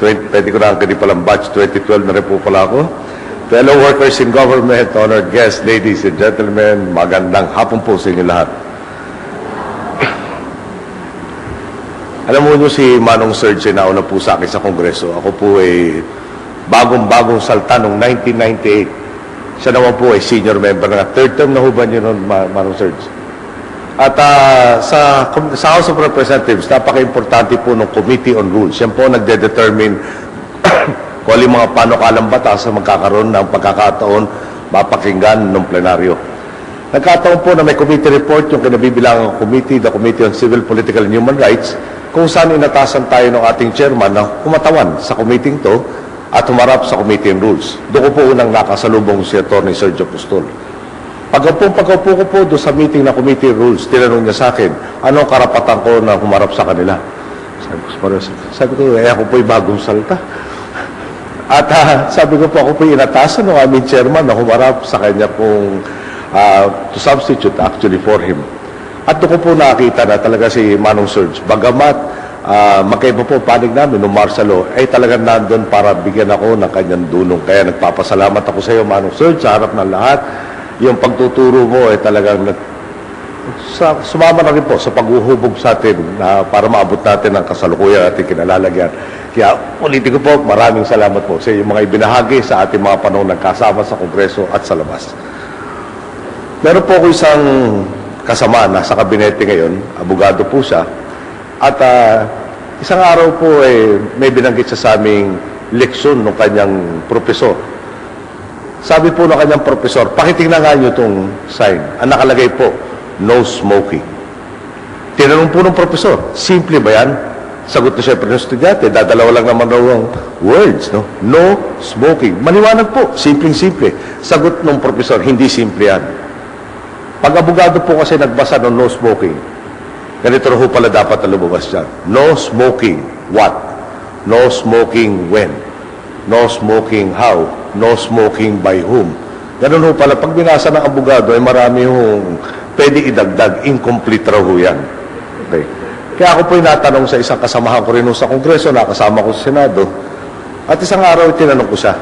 pwede ko na ang palang batch 2012 na rin po pala ako. Fellow workers in government, honored guests, ladies and gentlemen, magandang hapon po sa inyo lahat. Alam mo nyo si Manong Serge ay nauna po sa akin sa Kongreso. Ako po ay bagong-bagong salta noong 1998. Siya naman po ay senior member na. Third term na ho ba nyo noon, Manong Serge? At sa House of Representatives, napaka-importante po ng Committee on Rules. Yan po nagde-determine kung alin mga panukalang batas na magkakaroon ng pagkakataon mapakinggan ng plenaryo. Nagkataon po na may committee report, yung kinabibilangang committee, the Committee on Civil, Political and Human Rights, kung saan inatasan tayo ng ating chairman na kumatawan sa committee to at humarap sa Committee on Rules. Doon ko po unang nakasalubong si Atty. Sergio Apostol. Pagkaupo ko po doon sa meeting na Committee Rules, tinanong niya sa akin, anong karapatan ko na humarap sa kanila? Sabi ko, ako po'y bagong salta. At sabi ko po, ako po'y inatasan ng aming chairman na humarap sa kanya pong to substitute actually for him. At doon ko po nakita na talaga si Manong Serge, bagamat magkaiba po panig namin ng martial law, ay talagang nandun para bigyan ako ng kanyang dunong. Kaya nagpapasalamat ako sa iyo, Manong Serge, sa harap ng lahat. Yung pagtuturo mo ay talagang sumama na rin po sa paghuhubog sa atin para maabot natin ang kasalukuyan ating kinalalagyan. Kaya ulitin ko po, maraming salamat po sa mga ibinahagi sa ating mga panahon nagkasama sa Kongreso at sa labas. Meron po ako isang kasama na sa kabinete ngayon, abogado po siya, at isang araw po may binanggit siya sa aming leksyon ng kanyang profesor. Sabi po ng kanyang profesor, pakitingnan nga nyo itong sign. Ang nakalagay po, no smoking. Tinanong po ng profesor, simple ba yan? Sagot na siyempre ng estudyante, dadalawa lang naman daw ang words, no? No smoking. Maliwanag po, simpleng-simple. Sagot ng profesor, hindi simple yan. Pag abogado po kasi nagbasa ng no smoking, ganito rin po pala dapat na lumabas dyan. No smoking, what? No smoking, when? No smoking, how? No smoking, by whom? Ganun ho pala, pag binasa ng abogado, ay marami hong pwede idagdag, incomplete raw ho yan. Okay. Kaya ako po'y natanong sa isang kasamahan ko rin sa Kongreso, nakasama ko sa Senado, at isang araw tinanong ko siya,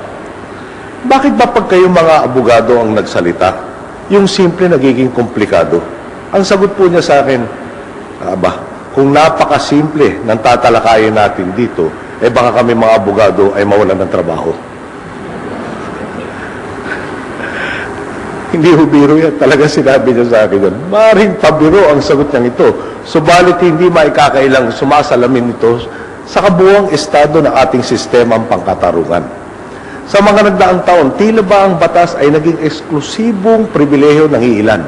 bakit ba pag kayong mga abogado ang nagsalita, yung simple nagiging komplikado? Ang sagot po niya sa akin, kung napakasimple ng tatalakayin natin dito, baka kami mga abogado ay mawalan ng trabaho. Hindi ho biro yan. Talaga sinabi niya sa akin yan. Maring pabiro ang sagot niyang ito. Subalit hindi maikakailang sumasalamin ito sa kabuuang estado ng ating sistemang pangkatarungan. Sa mga nagdaang taon, tila ba ang batas ay naging eksklusibong pribilehiyo ng iilan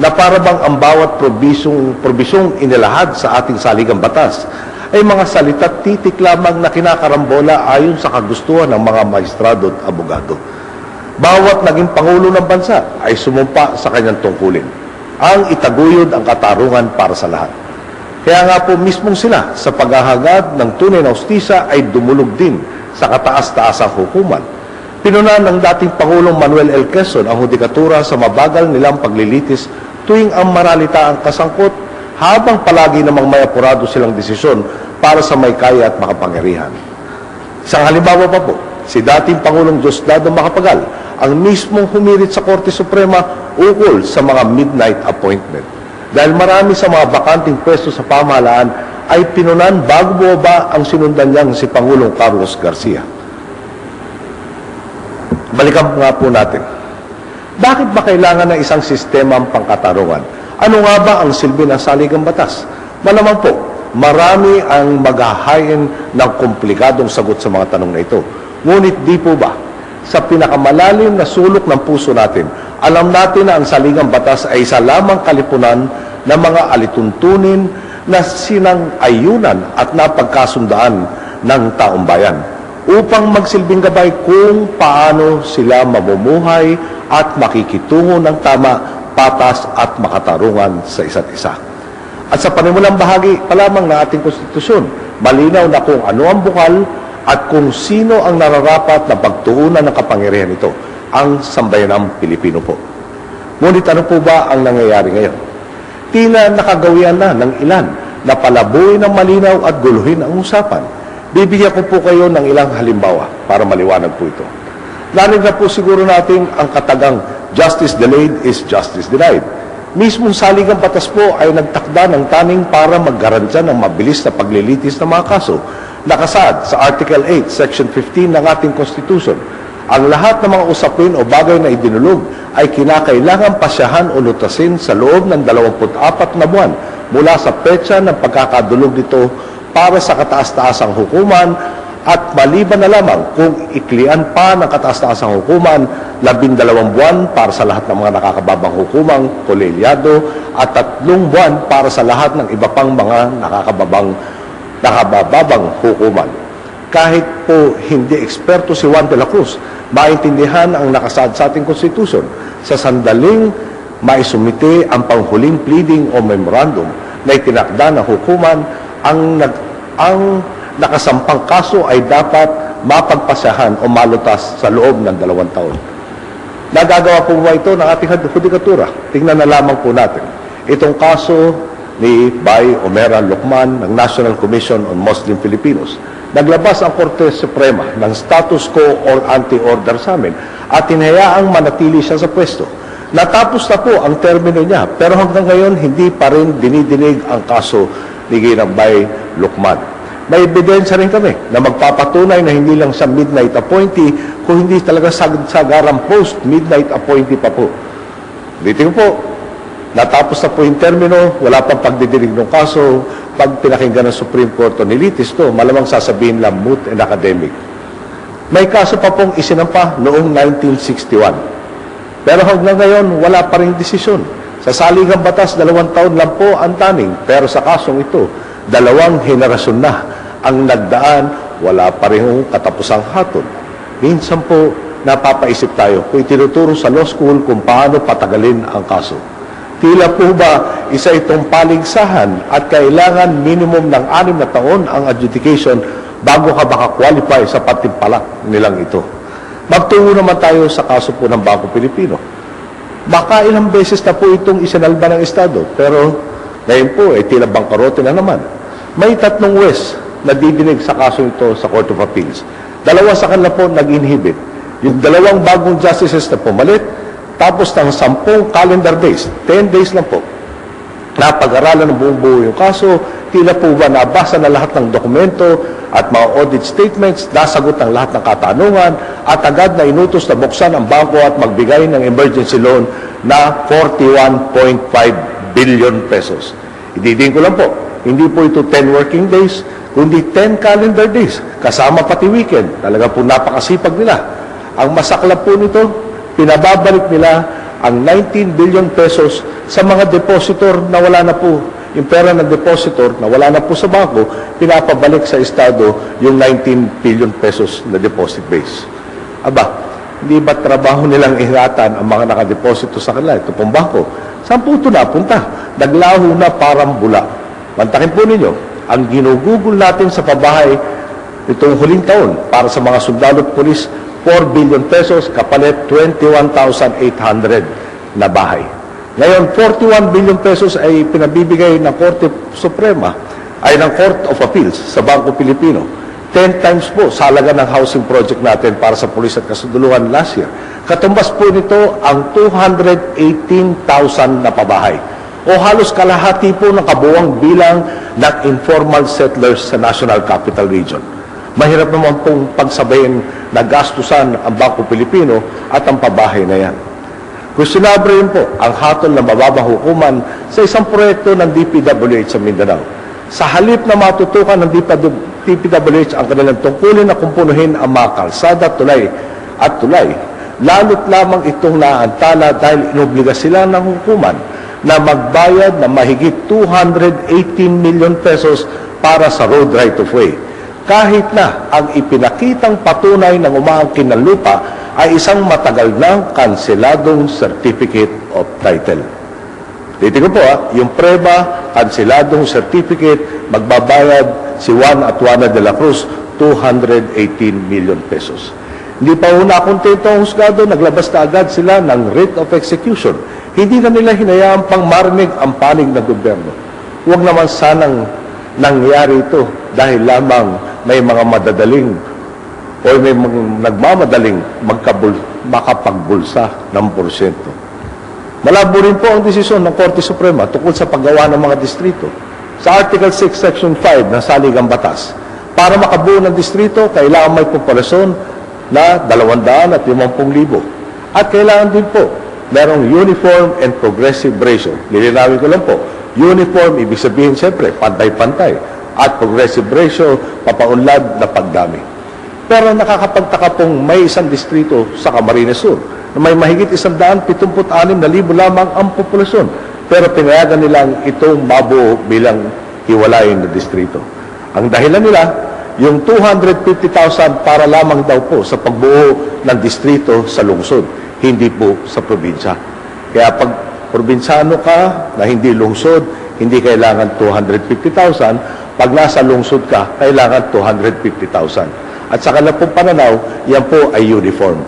na para bang ang bawat probisyong inilahad sa ating saligang batas ay mga salita't titik lamang na kinakarambola ayon sa kagustuhan ng mga maestrado at abogado. Bawat naging pangulo ng bansa ay sumumpa sa kanyang tungkulin. Ang itaguyod ang katarungan para sa lahat. Kaya nga po mismong sila sa paghahangad ng tunay na hustisya ay dumulog din sa kataas-taasang hukuman. Pinunan ng dating Pangulong Manuel L. Quezon ang hudikatura sa mabagal nilang paglilitis tuwing ang maralita ang kasangkot habang palagi namang may apurado silang desisyon para sa may kaya at makapangyarihan. Isang halimbawa pa po, si dating Pangulong Diosdado Macapagal ang mismong humirit sa Korte Suprema ukol sa mga midnight appointment. Dahil marami sa mga bakanting pwesto sa pamahalaan ay pinunan bago bumaba ang sinundan niyang si Pangulong Carlos Garcia. Balikan nga po natin. Bakit ba kailangan ng isang sistema ang pangkatarungan? Ano nga ba ang silbi ng saligang batas? Malamang po, marami ang maghahain ng komplikadong sagot sa mga tanong na ito. Ngunit di po ba, sa pinakamalalim na sulok ng puso natin, alam natin na ang saligang batas ay isa lamang kalipunan ng mga alituntunin na sinang-ayunan at napagkasundaan ng taong bayan upang magsilbing gabay kung paano sila mamumuhay at makikitungo ng tama, patas at makatarungan sa isa't isa. At sa panimulang bahagi pa lamang ng ating konstitusyon, malinaw na kung ano ang bukal at kung sino ang nararapat na pagtuunan ng kapangyarihan nito, ang sambayanang Pilipino po. Ngunit ano po ba ang nangyayari ngayon? Tila nakagawian na ng ilan na palabuin ng malinaw at guluhin ang usapan. Bibigyan ko po kayo ng ilang halimbawa para maliwanag po ito. Narinig na po siguro natin ang katagang justice delayed is justice denied. Mismong saligang batas po ay nagtakda ng taning para maggarantya ng mabilis na paglilitis ng mga kaso. Nakasaad sa Article 8, Section 15 ng ating Constitution, ang lahat ng mga usapin o bagay na idinulog ay kinakailangan pasyahan o lutasin sa loob ng 24 na buwan mula sa petsa ng pagkakadulog nito para sa kataas-taasang hukuman at maliban na lamang kung iklian pa ng kataas-taasang hukuman 12 buwan para sa lahat ng mga nakakababang hukumang kolelyado at 3 buwan para sa lahat ng iba pang mga nakababang hukuman. Kahit po hindi eksperto si Juan de la Cruz, maintindihan ang nakasaad sa ating konstitusyon sa sandaling maisumite ang panghuling pleading o memorandum na itinakda ng hukuman ang nakasampang kaso ay dapat mapagpasahan o malutas sa loob ng 2 taon. Nagagawa po ba ito ng ating hudikatura? Tingnan na lamang po natin. Itong kaso ni Bay Omera Lucman ng National Commission on Muslim Filipinos. Naglabas ang Korte Suprema ng status quo or anti-order sa amin at hinayaang manatili siya sa pwesto. Natapos na po ang termino niya pero hanggang ngayon hindi pa rin dinidinig ang kaso ni Ginang Bay Lucman. May ebidensya rin kami na magpapatunay na hindi lang siya midnight appointee, kung hindi talaga sagarang post-midnight appointee pa po. Dito po, natapos na po yung termino, wala pang pagdidinig ng kaso. Pag pinakinggan ng Supreme Court o nilitis to, malamang sasabihin lang moot and academic. May kaso pa pong isinampa noong 1961. Pero hanggang ngayon, wala pa rin desisyon. Sa saligang batas, 2 taon lang po ang taning. Pero sa kasong ito, 2 henerasyon na ang nagdaan, wala pa rin katapusang hatol. Minsan po, napapaisip tayo kung itinuturo sa law school kung paano patagalin ang kaso. Tila po ba isa itong paligsahan at kailangan minimum ng 6 na taon ang adjudication bago ka makakwalify sa patimpalak nilang ito. Magtungo naman tayo sa kaso po ng Bangko Pilipino. Baka ilang beses na po itong isinalba ng Estado, pero ngayon po, tila bangkarote na naman. May 3 West na didinig sa kaso ito sa Court of Appeals. 2 sa kanila po nag-inhibit. Yung 2 bagong justices na pumalit, tapos ng 10 calendar days, 10 days lang po, napag-aralan ng buong-buo yung kaso, tila po ba nabasa na lahat ng dokumento at mga audit statements, nasagot ng lahat ng katanungan, at agad na inutos na buksan ang bangko at magbigay ng emergency loan na 41.5 billion pesos. Ididin ko lang po, hindi po ito 10 working days, kundi 10 calendar days, kasama pati weekend. Talaga po napakasipag nila. Ang masaklap po nito, pinababalik nila ang 19 billion pesos sa mga depositor na wala na po. Yung pera ng depositor na wala na po sa bangko, pinapabalik sa Estado yung 19 billion pesos na deposit base. Aba, hindi ba trabaho nilang ingatan ang mga nakadeposito sa kanila? Ito pong bangko. Saan po ito napunta? Naglaho na parang bula. Mantakin po ninyo, ang ginugugol natin sa pabahay itong huling taon para sa mga sundalo at pulis, 4 billion pesos, kapalit 21,800 na bahay. Ngayon, 41 billion pesos ay pinabibigay ng Korte Suprema, ay ng Court of Appeals sa Bangko Pilipino. 10 times po sa halaga ng housing project natin para sa pulis at kasunduluhan last year. Katumbas po nito ang 218,000 na pabahay. O halos kalahati po ng kabuuang bilang ng informal settlers sa National Capital Region. Mahirap naman pong pagsabayin na gastusan ang Bangko Pilipino at ang pabahay na yan. Questionable rin po ang hatol ng mababang hukuman sa isang proyekto ng DPWH sa Mindanao. Sa halip na matutukan ng DPWH ang kanilang tungkulin na kumpunuhin ang mga kalsada, tulay, lalo't lamang itong naantala dahil inobliga sila ng hukuman na magbayad na mahigit 218 million pesos para sa road right-of-way. Kahit na ang ipinakitang patunay ng umaangkin ng lupa ay isang matagal nang kanseladong Certificate of Title. Titignan po yung preba, kanseladong certificate, magbabayad si Juan at Juana de la Cruz 218 million pesos. Hindi pa una kontento ang husgado, naglabas na agad sila ng writ of execution. Hindi na nila hinayaan pang marinig ang panig ng gobyerno. Huwag naman sanang nangyari ito dahil lamang may mga madadaling o may mga nagmamadaling makapagbulsa ng porsyento. Malabo rin po ang desisyon ng Korte Suprema tungkol sa paggawa ng mga distrito. Sa Article 6, Section 5 ng Saligang Batas, para makabuo ng distrito, kailangan may populasyon na 250,000. At kailangan din po, merong uniform and progressive ratio. Lilinawin ko lang po, uniform, ibig sabihin siyempre, pantay-pantay. At progressive ratio, papaunlad na pagdami. Pero nakakapagtaka pong may isang distrito sa Camarines Sur na may mahigit 176,000 lamang ang populasyon. Pero pinayagan nilang itong mabuo bilang hiwalayan na distrito. Ang dahilan nila, yung 250,000 para lamang daw po sa pagbuo ng distrito sa lungsod, hindi po sa probinsya. Kaya pag probinsyano ka na hindi lungsod, hindi kailangan 250,000. Pag nasa lungsod ka, kailangan 250,000. At sa kanilang pong pananaw, yan po ay uniform.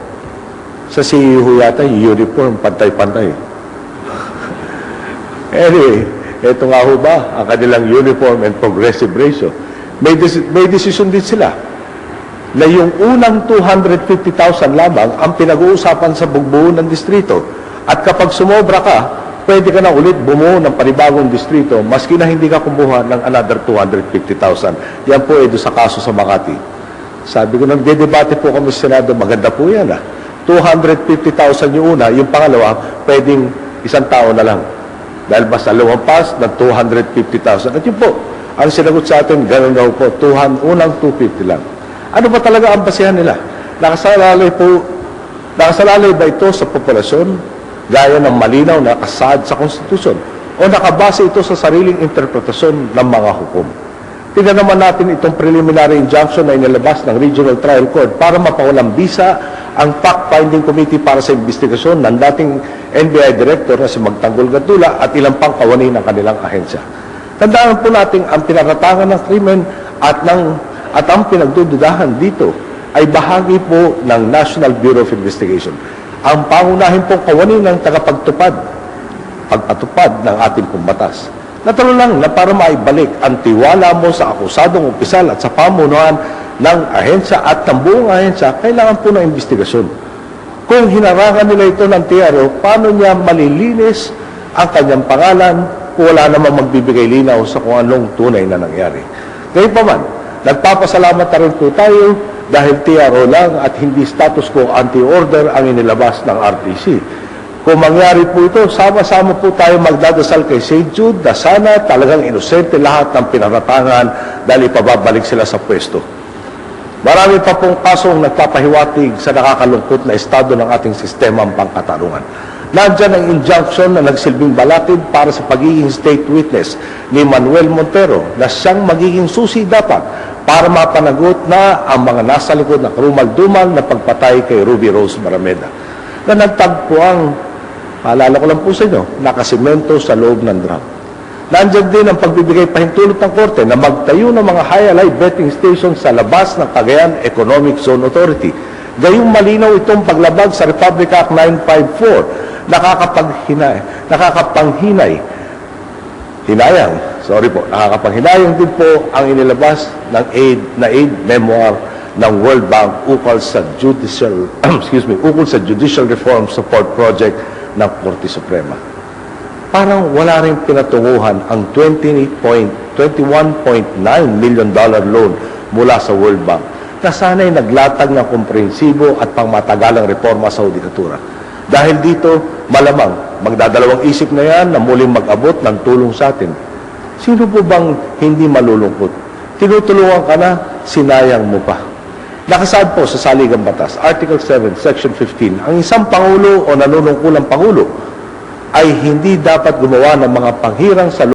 Sa CEU yata, uniform, pantay-pantay. Anyway, ito nga ho ba ang kanilang uniform and progressive ratio? May decision din sila na yung unang 250,000 lamang ang pinag-uusapan sa bugbuo ng distrito. At kapag sumobra ka, pwede ka na ulit bumuo ng panibagong distrito maski na hindi ka kumuha ng another 250,000. Yan po ay doon sa kaso sa Makati. Sabi ko, nagdedebate po kami sa Senado, maganda po yan 250,000 yung una, yung pangalawa, pwedeng isang tao na lang. Dahil basta lumampas ng 250,000. At yun po, ang sinagot sa atin, gano'n daw po, unang 250 lang. Ano ba talaga ang basihan nila? Nakasalalay ba ito sa populasyon, gaya ng malinaw na nakasaad sa konstitusyon, o nakabase ito sa sariling interpretasyon ng mga hukom? Tingnan naman natin itong preliminary injunction na inilabas ng Regional Trial Court para mapawalang bisa ang fact-finding committee para sa investigasyon ng dating NBI Director na si Magtanggol Gatdula at ilang pang kawani ng kanilang ahensya. Tandaan po natin ang pinaratangan ng krimen at ang pinagdududahan dito ay bahagi po ng National Bureau of Investigation. Ang pangunahin pong kawani ng pagpatupad ng ating pong batas. Natural lang na para maibalik ang tiwala mo sa akusadong opisyal at sa pamunuan ng ahensya at ng buong ahensya, kailangan po ng investigasyon. Kung hinarangan nila ito ng TRO, paano niya malilinis ang kanyang pangalan kung wala namang magbibigay linaw sa kung anong tunay na nangyari? Ngayon pa man, nagpapasalamat na rin po tayo dahil TRO lang at hindi status quo anti-order ang inilabas ng RTC. Kung mangyari po ito, sama-sama po tayo magdadasal kay St. Jude na sana talagang inosente lahat ng pinaratangan dahil ipababalik sila sa pwesto. Marami pa pong kasong nagpapahiwatig sa nakakalungkot na estado ng ating sistema ng pangkatarungan. Nandiyan ang injunction na nagsilbing balatid para sa pagiging state witness ni Manuel Montero na siyang magiging susi dapat para mapanagot na ang mga nasa likod na karumal-dumal na pagpatay kay Ruby Rose Marameda na nagtagpo ang, maalala ko lang po sa inyo, nakasimento sa loob ng drum. Nandiyan din ang pagbibigay pahintulot ng korte na magtayo ng mga high-alay betting stations sa labas ng Cagayan Economic Zone Authority. Gayong malinaw itong paglabag sa Republic Act 954, nakakapanghinayang din po ang inilabas ng aid memoir ng World Bank ukol sa Judicial Reform Support Project ng Korte Suprema. Parang wala rin pinatunguhan ang $21.9 million loan mula sa World Bank na sana'y naglatag ng komprehensibo at pangmatagalang reforma sa hudikatura. Dahil dito, malamang, magdadalawang isip na yan na muling mag-abot ng tulong sa atin. Sino po bang hindi malulungkot? Tinutulungan ka na, sinayang mo pa. Nakasaad po sa Saligang Batas, Article 7, Section 15, ang isang Pangulo o nanunungkulang Pangulo ay hindi dapat gumawa ng mga panghirang sa